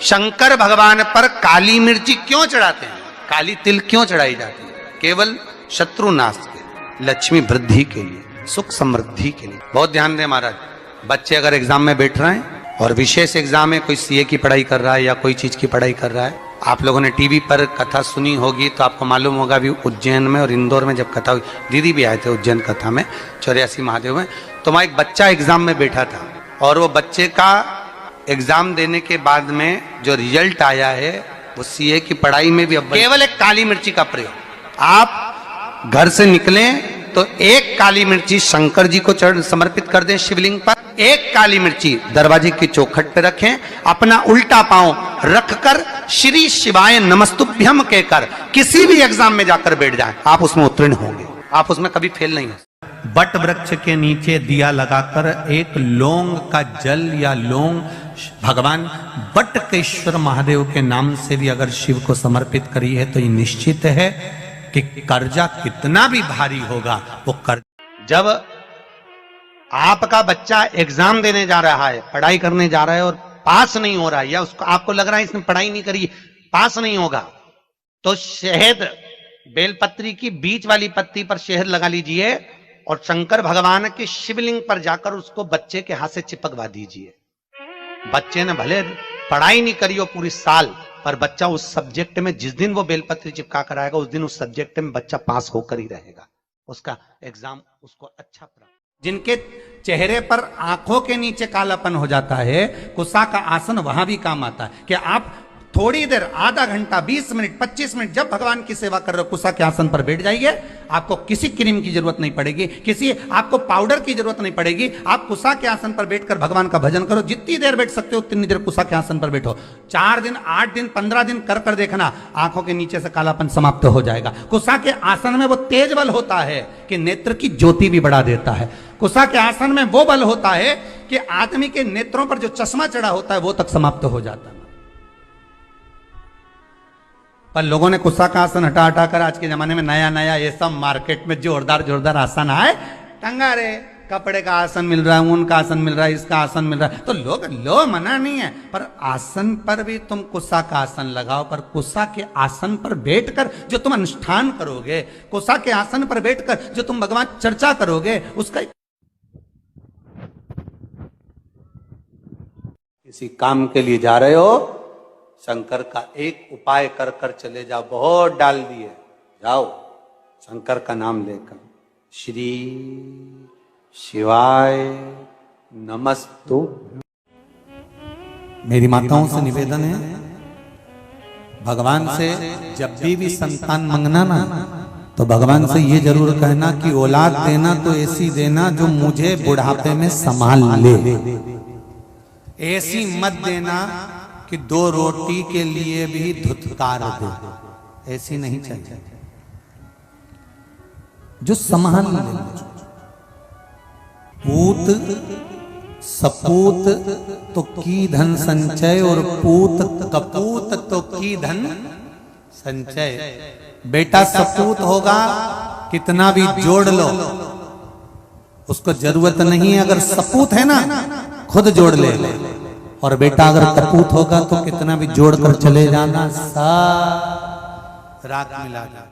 शंकर भगवान पर काली मिर्ची क्यों चढ़ाते हैं, काली तिल क्यों चढ़ाई जाती है? केवल शत्रु नाश के लिए, लक्ष्मी वृद्धि के लिए, सुख समृद्धि के लिए। बहुत ध्यान दें महाराज, बच्चे अगर एग्जाम में बैठ रहे हैं और विशेष एग्जाम में कोई सीए की पढ़ाई कर रहा है या कोई चीज की पढ़ाई कर रहा है, आप लोगों ने टीवी पर कथा सुनी होगी तो आपको मालूम होगा भी उज्जैन में और इंदौर में जब कथा हुई, दीदी भी आए थे उज्जैन कथा में 84 महादेव में, तो वहां एक बच्चा एग्जाम में बैठा था और वो बच्चे का एग्जाम देने के बाद में जो रिजल्ट आया है वो सीए की पढ़ाई में भी केवल एक काली मिर्ची का प्रयोग। आप घर से निकलें तो एक काली मिर्ची शंकर जी को समर्पित कर दें शिवलिंग पर, एक काली मिर्ची दरवाजे की चौखट पे रखें, अपना उल्टा पांव रखकर श्री शिवाय नमस्तुभ्यम कहकर किसी भी एग्जाम में जाकर बैठ जाएं, आप उसमें उत्तीर्ण होंगे, आप उसमें कभी फेल नहीं हो। बट वृक्ष के नीचे दिया लगाकर एक लौंग का जल या लौंग भगवान बटकेश्वर महादेव के नाम से भी अगर शिव को समर्पित करी है तो ये निश्चित है कि कर्जा कितना भी भारी होगा वो कर्जा। जब आपका बच्चा एग्जाम देने जा रहा है, पढ़ाई करने जा रहा है और पास नहीं हो रहा है या उसको आपको लग रहा है इसने पढ़ाई नहीं करी, पास नहीं होगा, तो शहद बेलपत्री की बीच वाली पत्ती पर शहद लगा लीजिए और शंकर भगवान के शिवलिंग पर जाकर उसको बच्चे के हाथ से चिपकवा दीजिए। बच्चे ने भले पढ़ाई नहीं करी हो पूरी साल, पर बच्चा उस सब्जेक्ट में जिस दिन वो बेलपत्री चिपका कर आएगा उस दिन उस सब्जेक्ट में बच्चा पास होकर ही रहेगा, उसका एग्जाम उसको अच्छा प्राप्त। जिनके चेहरे पर आंखों के नीचे कालापन हो जाता है, कुसा का आसन वहां भी काम आता है कि आप थोड़ी देर, आधा घंटा, 20 मिनट, 25 मिनट जब भगवान की सेवा कर रहे हो कुसा के आसन पर बैठ जाइए। आपको किसी क्रीम की जरूरत नहीं पड़ेगी, किसी आपको पाउडर की जरूरत नहीं पड़ेगी। आप कुसा के आसन पर बैठकर भगवान का भजन करो, जितनी देर बैठ सकते हो उतनी देर कुसा के आसन पर बैठो। 4 दिन, 8 दिन, 15 दिन कर कर देखना, आंखों के नीचे से कालापन समाप्त हो जाएगा। कुसा के आसन में वो तेज बल होता है कि नेत्र की ज्योति भी बढ़ा देता है। कुसा के आसन में वो बल होता है कि आदमी के नेत्रों पर जो चश्मा चढ़ा होता है वो तक समाप्त हो जाता है। पर लोगों ने कुसा का आसन हटा हटा कर आज के जमाने में नया नया ये सब मार्केट में जोरदार जोरदार आसन आए, टंगा रे, कपड़े का आसन मिल रहा है, ऊन का आसन मिल रहा है, इसका आसन मिल रहा है, तो लोग लो मना नहीं है, पर आसन पर भी तुम कुसा का आसन लगाओ। पर कुसा के आसन पर बैठकर जो तुम अनुष्ठान करोगे, कुसा के आसन पर बैठकर जो तुम भगवान चर्चा करोगे, उसका किसी काम के लिए जा रहे हो, शंकर का एक उपाय कर कर चले जाओ, बहुत डाल दिए, जाओ शंकर का नाम लेकर श्री शिवाय नमस्तु। मेरी माताओं से निवेदन है, भगवान से जब भी संतान मांगना ना तो भगवान से ये जरूर कहना कि औलाद देना तो ऐसी देना जो मुझे बुढ़ापे में संभाल ले। ऐसी मत देना कि 2 रोटी के लिए भी धुतकार दे, ऐसी नहीं चाहिए, जो संभाल ले। पूत सपूत तो की धन संचय और पूत कपूत तो की धन संचय। बेटा सपूत होगा कितना भी जोड़ लो, उसको जरूरत नहीं है, अगर सपूत है ना खुद जोड़ ले। और बेटा अगर कपूत होगा तो कितना भी जोड़ कर चले जाना, सा रात मिला।